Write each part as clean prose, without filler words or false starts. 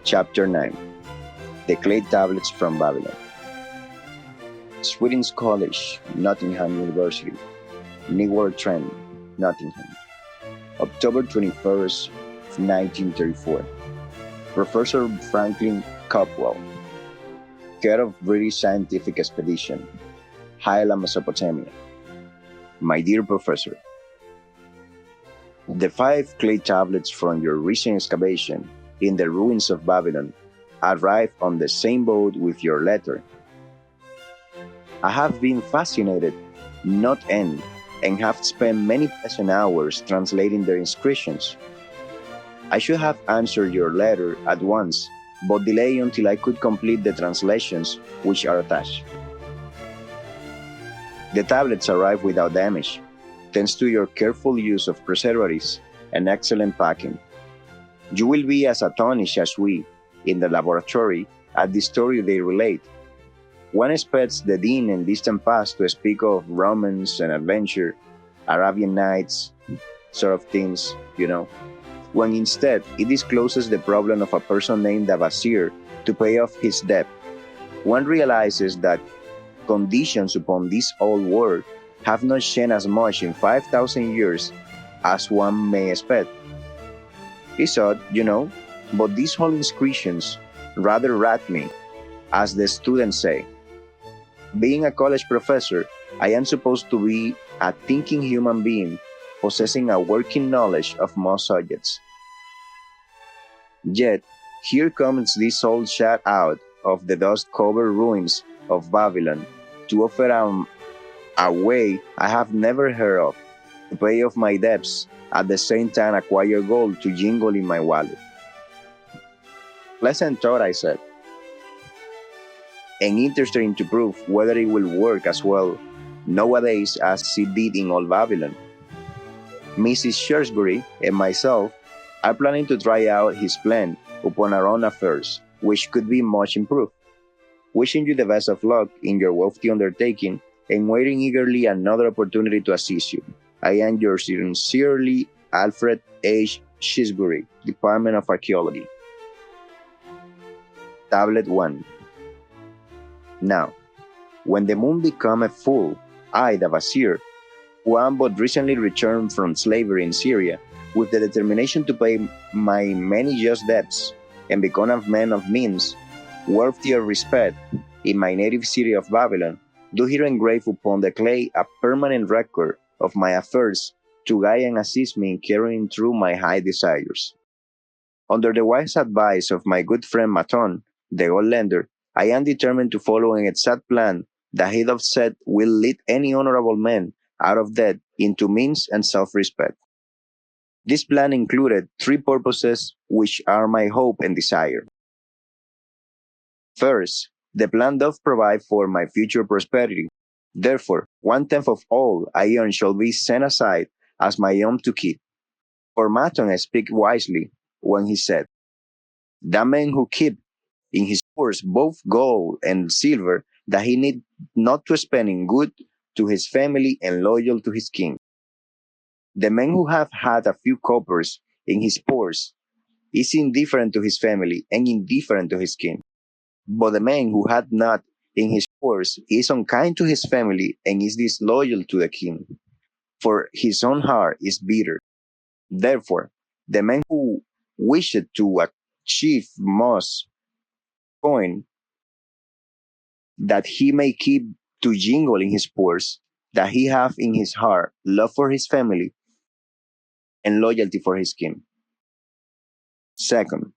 Chapter 9. The Clay Tablets from Babylon. Sweden's College, Nottingham University. Newark Trent, Nottingham. October 21st, 1934. Professor Franklin Copwell, head of British Scientific Expedition, Highland, Mesopotamia. My dear Professor, the 5 clay tablets from your recent excavation in the ruins of Babylon arrived on the same boat with your letter. I have been fascinated, not end, and have spent many pleasant hours translating their inscriptions. I should have answered your letter at once, but delayed until I could complete the translations which are attached. The tablets arrived without damage, thanks to your careful use of preservatives and excellent packing. You will be as astonished as we, in the laboratory, at the story they relate. One expects the dim and distant past to speak of romance and adventure, Arabian Nights, sort of things, when instead it discloses the problem of a person named Abasir to pay off his debt. One realizes that conditions upon this old world have not changed as much in 5,000 years as one may expect. It's odd, but these whole inscriptions rather rat me, as the students say. Being a college professor, I am supposed to be a thinking human being possessing a working knowledge of most subjects. Yet, here comes this old shut out of the dust-covered ruins of Babylon to offer a way I have never heard of to pay off my debts, at the same time acquire gold to jingle in my wallet. Pleasant thought, I said, and interesting to prove whether it will work as well nowadays as it did in old Babylon. Mrs. Shrewsbury and myself are planning to try out his plan upon our own affairs, which could be much improved. Wishing you the best of luck in your wealthy undertaking and waiting eagerly another opportunity to assist you. I am yours sincerely, Alfred H. Shrewsbury, Department of Archaeology. Tablet 1. Now, when the moon becometh full, I, the Vizier, who am but recently returned from slavery in Syria, with the determination to pay my many just debts and become a man of means, worthy of respect, in my native city of Babylon, do here engrave upon the clay a permanent record of my affairs to guide and assist me in carrying through my high desires. Under the wise advice of my good friend Maton, the gold lender, I am determined to follow an exact plan that he doth said will lead any honorable man out of debt into means and self-respect. This plan included 3 purposes which are my hope and desire. First, the plan doth provide for my future prosperity. Therefore, 1/10 of all I earn shall be set aside as my own to keep. For Maton speak wisely when he said, "That man who keep in his purse both gold and silver that he need not to spend in good to his family and loyal to his king. The man who hath had a few coppers in his purse is indifferent to his family and indifferent to his king. But the man who had not in his purse is unkind to his family and is disloyal to the king, for his own heart is bitter. Therefore, the man who wished to achieve must coin that he may keep to jingle in his purse, that he have in his heart love for his family and loyalty for his king." Second,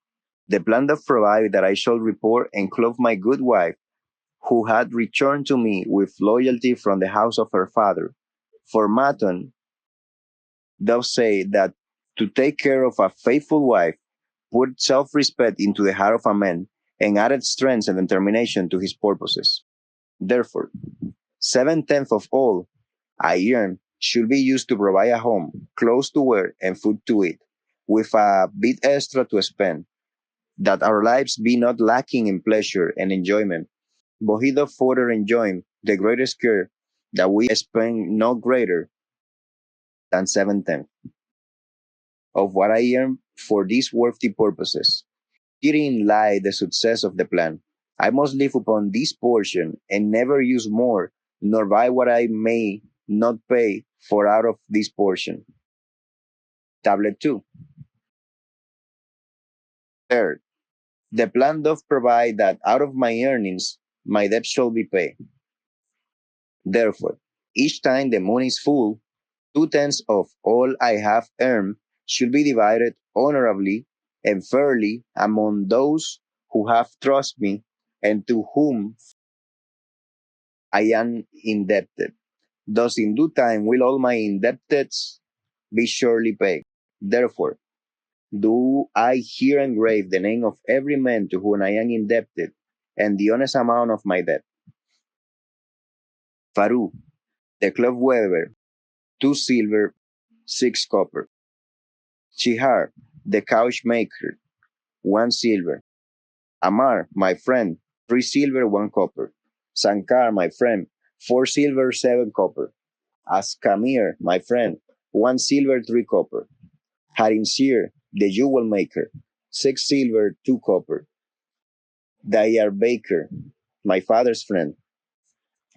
the plan doth provide that I shall report and clothe my good wife, who had returned to me with loyalty from the house of her father. For Maton doth say that to take care of a faithful wife put self-respect into the heart of a man and added strength and determination to his purposes. Therefore, 7/10 of all I earn should be used to provide a home, clothes to wear, and food to eat, with a bit extra to spend, that our lives be not lacking in pleasure and enjoyment, but he doth further enjoin the greatest care that we spend no greater than 7/10 of what I earn for these worthy purposes. Herein lie the success of the plan. I must live upon this portion and never use more, nor buy what I may not pay for out of this portion. Tablet 2. Third, the plan doth provide that out of my earnings my debt shall be paid. Therefore, each time the moon is full, 2/10 of all I have earned should be divided honorably and fairly among those who have trusted me and to whom I am indebted. Thus, in due time will all my indebtedness be surely paid. Therefore, do I here engrave the name of every man to whom I am indebted and the honest amount of my debt. Faru, the cloth weaver, 2 silver, 6 copper. Chihar, the couch maker, 1 silver. Amar, my friend, 3 silver, 1 copper. Sankar, my friend, 4 silver, 7 copper. Askamir, my friend, 1 silver, 3 copper. Harinsir, the jewel maker, 6 silver, 2 copper. Dayar Baker, my father's friend,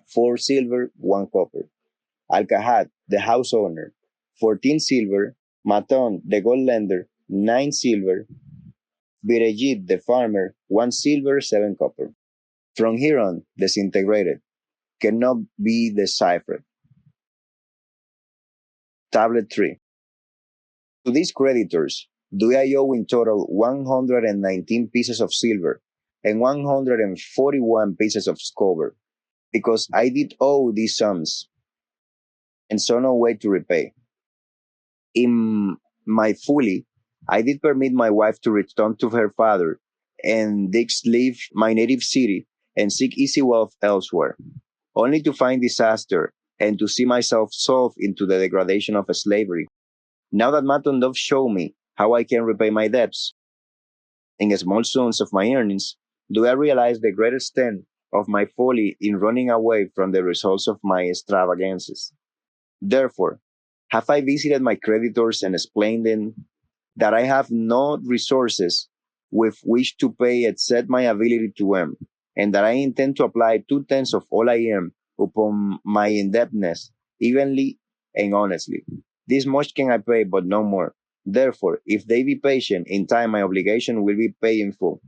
4 silver, 1 copper. Alcahad, the house owner, 14 silver. Maton, the gold lender, 9 silver. Birejit, the farmer, 1 silver, 7 copper. From here on, disintegrated, cannot be deciphered. Tablet 3. To these creditors, do I owe in total 119 pieces of silver and 141 pieces of copper, because I did owe these sums and saw no way to repay. In my folly, I did permit my wife to return to her father and thus leave my native city and seek easy wealth elsewhere, only to find disaster and to see myself sold into the degradation of slavery. Now that Maton doth show me how I can repay my debts in small sums of my earnings, do I realize the great extent of my folly in running away from the results of my extravagances. Therefore, have I visited my creditors and explained them that I have no resources with which to pay except my ability to earn, and that I intend to apply 2/10 of all I earn upon my indebtedness, evenly and honestly. This much can I pay, but no more. Therefore, if they be patient, in time my obligation will be paid in full.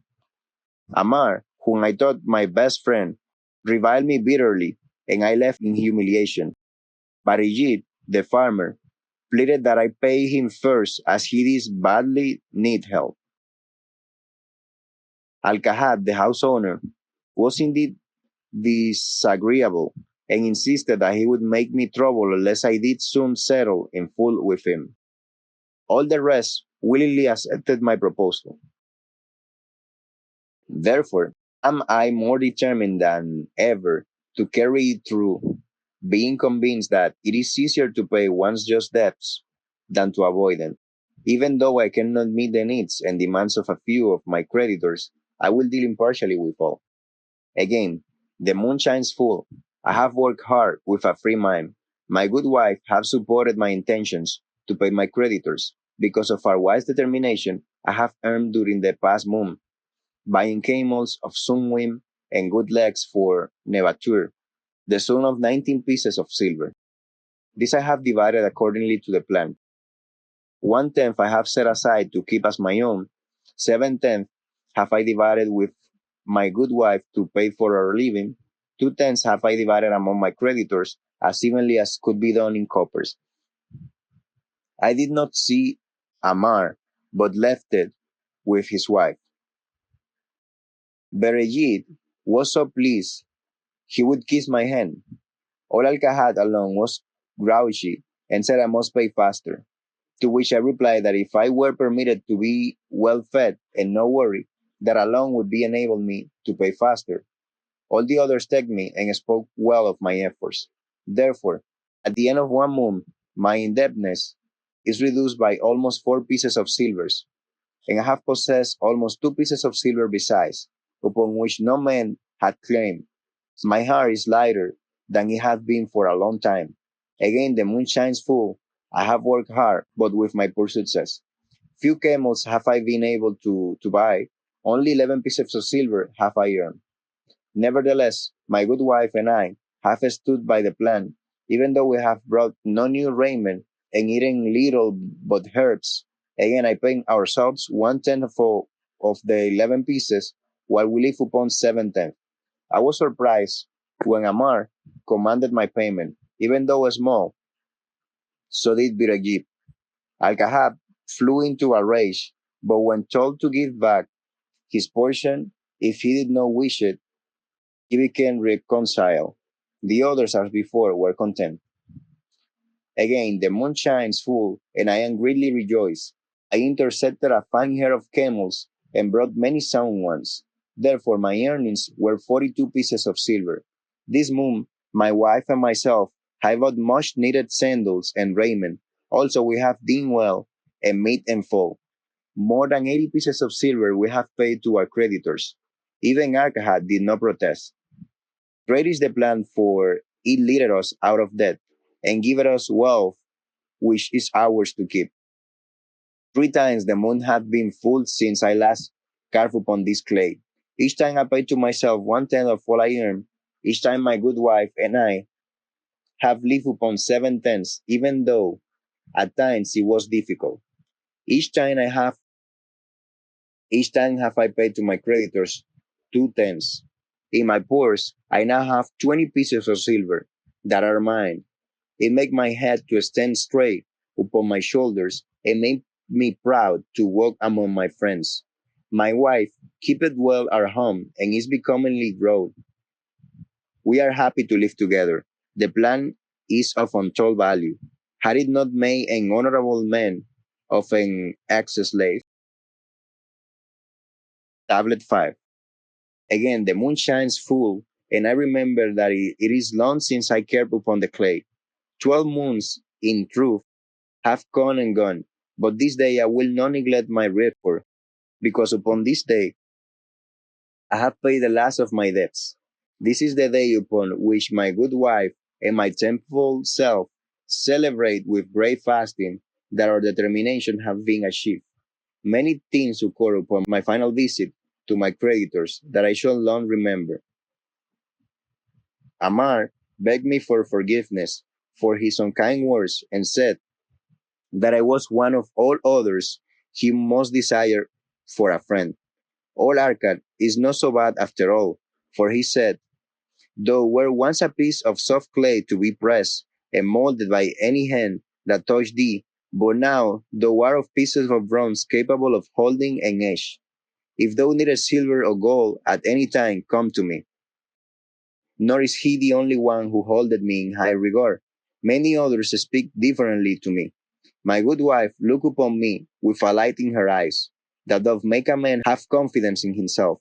Amar, whom I thought my best friend, reviled me bitterly, and I left in humiliation. Barijit, the farmer, pleaded that I pay him first, as he did badly need help. Alcahad, the house owner, was indeed disagreeable and insisted that he would make me trouble unless I did soon settle in full with him. All the rest willingly accepted my proposal. Therefore, am I more determined than ever to carry it through, being convinced that it is easier to pay one's just debts than to avoid them. Even though I cannot meet the needs and demands of a few of my creditors, I will deal impartially with all. Again, the moon shines full. I have worked hard with a free mind. My good wife have supported my intentions to pay my creditors. Because of our wise determination, I have earned during the past month, buying camels of Sunwim and good legs for Nebatur, the sum of 19 pieces of silver. This I have divided accordingly to the plan. 1/10 I have set aside to keep as my own. 7/10 have I divided with my good wife to pay for our living. 2/10 have I divided among my creditors as evenly as could be done in coppers. I did not see Amar, but left it with his wife. Berejit was so pleased he would kiss my hand. All Alcahad alone was grouchy and said I must pay faster. To which I replied that if I were permitted to be well fed and no worry, that alone would be enable me to pay faster. All the others thanked me and spoke well of my efforts. Therefore, at the end of 1 month, my indebtedness is reduced by almost 4 pieces of silvers, and I have possessed almost 2 pieces of silver besides, upon which no man had claim. My heart is lighter than it had been for a long time. Again, the moon shines full. I have worked hard, but with my poor success. Few camels have I been able to buy, Only 11 pieces of silver have I earned. Nevertheless, my good wife and I have stood by the plan, even though we have brought no new raiment and eaten little but herbs. Again, I pay ourselves one tenth of the 11 pieces, while we live upon 7/10. I was surprised when Amar commanded my payment, even though small, so did Birajib. Al-Kahab flew into a rage, but when told to give back his portion, if he did not wish it, he became reconciled. The others, as before, were content. Again, the moon shines full, and I am greatly rejoiced. I intercepted a fine herd of camels and brought many sound ones. Therefore, my earnings were 42 pieces of silver. This moon, my wife and myself have bought much needed sandals and raiment. Also, we have dined well and meat and full. More than 80 pieces of silver we have paid to our creditors. Even Arcahad did not protest. Great is the plan, for it leadeth us out of debt, and giveth us wealth which is ours to keep. 3 times the moon hath been full since I last carved upon this clay. Each time I pay to myself one tenth of all I earn. Each time my good wife and I have lived upon 7/10, even though at times it was difficult. Each time I have each time have I paid to my creditors 2/10. In my purse I now have 20 pieces of silver that are mine. It make my head to stand straight upon my shoulders and make me proud to walk among my friends. My wife keepeth well our home and is becomingly grown. We are happy to live together. The plan is of untold value. Had it not made an honorable man of an ex-slave? Tablet 5. Again, the moon shines full, and I remember that it is long since I carved upon the clay. 12 moons, in truth, have come and gone, but this day I will not neglect my effort, because upon this day I have paid the last of my debts. This is the day upon which my good wife and my temple self celebrate with great fasting that our determination have been achieved. Many things occur upon my final visit to my creditors that I shall long remember. Amar begged me for forgiveness for his unkind words and said that I was one of all others he most desired for a friend. Old Arcad is not so bad after all, for he said, thou wert once a piece of soft clay to be pressed and molded by any hand that touched thee, but now thou art of pieces of bronze capable of holding an edge. If thou needest silver or gold at any time, come to me. Nor is he the only one who holdeth me in high regard. Many others speak differently to me. My good wife look upon me with a light in her eyes, that doth make a man have confidence in himself.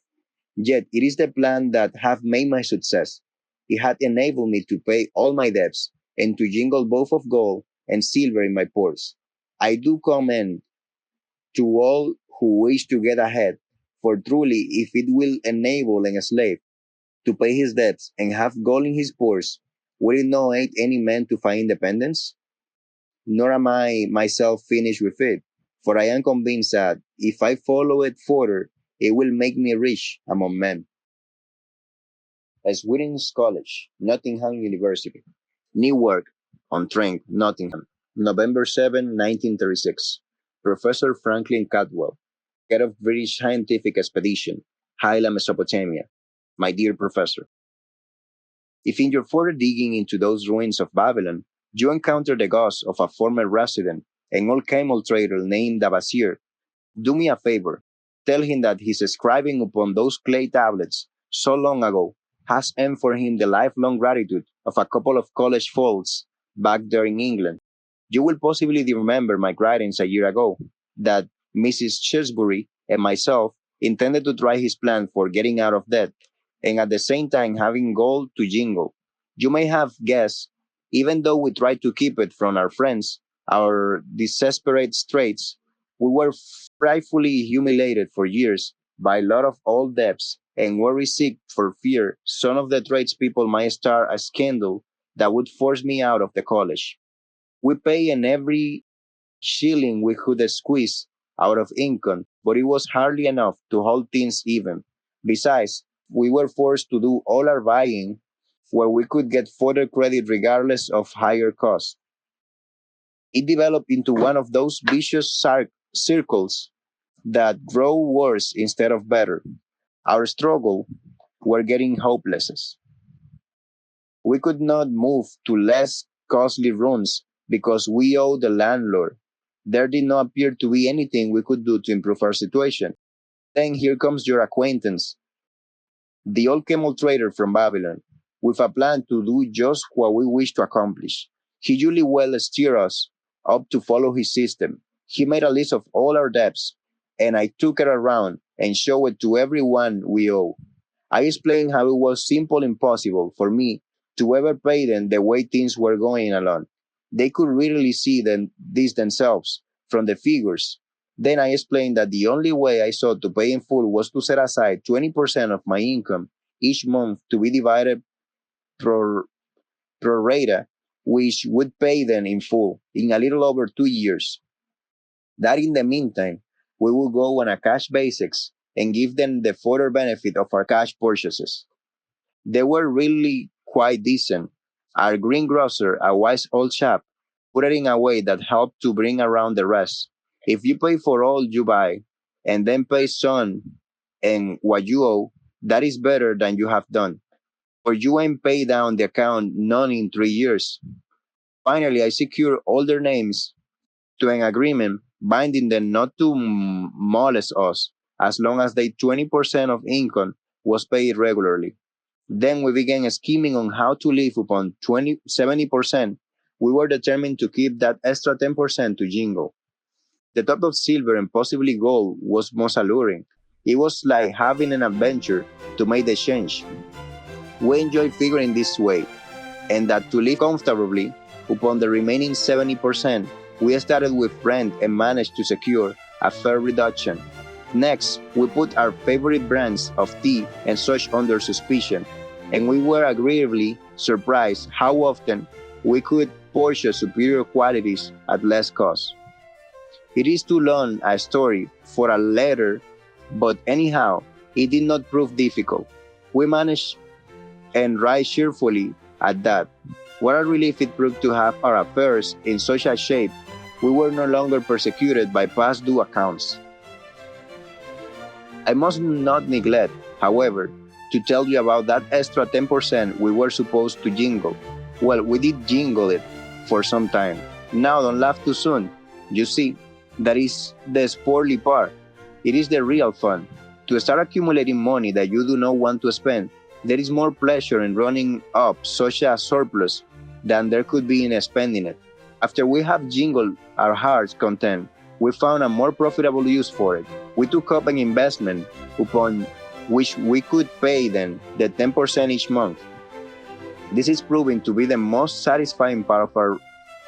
Yet it is the plan that hath made my success. It hath enabled me to pay all my debts, and to jingle both of gold and silver in my purse. I do commend to all who wish to get ahead, for truly if it will enable a slave to pay his debts and have gold in his purse, will it not aid any man to find independence? Nor am I myself finished with it, for I am convinced that if I follow it further, it will make me rich among men. As Whitting's College, Nottingham University. Newark on Trent, Nottingham, November 7, 1936. Professor Franklin Cadwell, head of British Scientific Expedition, Highland, Mesopotamia. My dear Professor, if in your further digging into those ruins of Babylon, you encounter the ghost of a former resident, an old camel trader named Abasir, do me a favor. Tell him that his scribing upon those clay tablets so long ago has earned for him the lifelong gratitude of a couple of college folks back there in England. You will possibly remember my writings a year ago that Mrs. Shrewsbury and myself intended to try his plan for getting out of debt and at the same time having gold to jingle. You may have guessed, even though we tried to keep it from our friends, our desperate straits, we were frightfully humiliated for years by a lot of old debts and worry sick for fear some of the tradespeople might start a scandal that would force me out of the college. We pay, and every shilling we could squeeze out of income, but it was hardly enough to hold things even. Besides, we were forced to do all our buying where we could get further credit regardless of higher costs. It developed into one of those vicious circles that grow worse instead of better. Our struggle were getting hopeless. We could not move to less costly rooms because we owed the landlord. There did not appear to be anything we could do to improve our situation. Then here comes your acquaintance, the old camel trader from Babylon, with a plan to do just what we wish to accomplish. He usually well steered us up to follow his system. He made a list of all our debts, and I took it around and showed it to everyone we owe. I explained how it was simple impossible for me to ever pay them the way things were going along. They could really see this themselves from the figures. Then I explained that the only way I saw to pay in full was to set aside 20% of my income each month to be divided pro, pro rata, which would pay them in full in a little over 2 years. That in the meantime, we will go on a cash basis and give them the further benefit of our cash purchases. They were really quite decent. Our greengrocer, a wise old chap, put it in a way that helped to bring around the rest. If you pay for all you buy and then pay some and what you owe, that is better than you have done. For you ain't pay down the account none in 3 years. Finally, I secured all their names to an agreement binding them not to molest us as long as their 20% of income was paid regularly. Then we began scheming on how to live upon 70%. We were determined to keep that extra 10% to jingle. The thought of silver and possibly gold was most alluring. It was like having an adventure to make the change. We enjoyed figuring this way, and that to live comfortably upon the remaining 70%, we started with rent and managed to secure a fair reduction. Next, we put our favorite brands of tea and such under suspicion, and we were agreeably surprised how often we could purchase superior qualities at less cost. It is too long a story for a letter, but anyhow, it did not prove difficult. We managed and write cheerfully at that. What a relief it proved to have our affairs in such a shape we were no longer persecuted by past due accounts. I must not neglect, however, to tell you about that extra 10% we were supposed to jingle. Well, we did jingle it for some time. Now don't laugh too soon. You see, that is the sporty part. It is the real fun. To start accumulating money that you do not want to spend, there is more pleasure in running up such a surplus than there could be in spending it. After we have jingled our hearts' content, we found a more profitable use for it. We took up an investment upon which we could pay them the 10% each month. This is proving to be the most satisfying part of our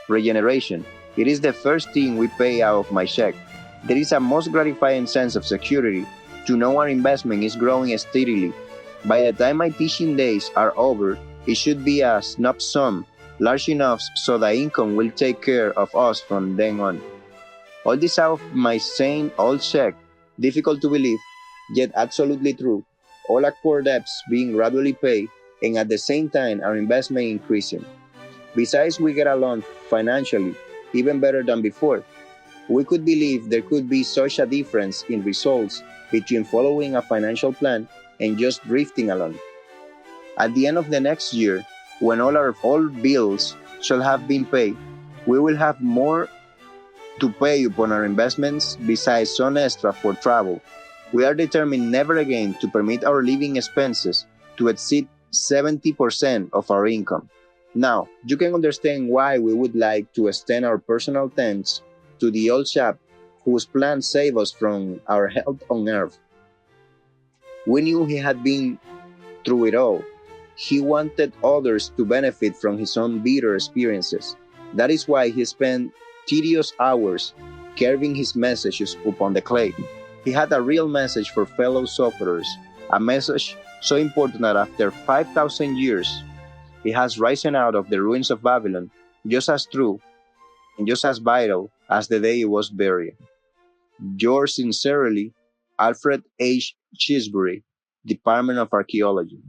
regeneration. It is the first thing we pay out of my check. There is a most gratifying sense of security to know our investment is growing steadily. By the time my teaching days are over, it should be a snub sum, large enough so the income will take care of us from then on. All this out of my sane old check, difficult to believe, yet absolutely true. All our core debts being gradually paid, and at the same time our investment increasing. Besides, we get along financially even better than before. We could believe there could be such a difference in results between following a financial plan and just drifting along. At the end of the next year, when all our old bills shall have been paid, we will have more to pay upon our investments besides some extra for travel. We are determined never again to permit our living expenses to exceed 70% of our income. Now, you can understand why we would like to extend our personal thanks to the old chap whose plan saved us from our hell on earth. We knew he had been through it all. He wanted others to benefit from his own bitter experiences. That is why he spent tedious hours carving his messages upon the clay. He had a real message for fellow sufferers, a message so important that after 5,000 years, it has risen out of the ruins of Babylon, just as true and just as vital as the day it was buried. Yours sincerely, Alfred H. Chisbury, Department of Archaeology.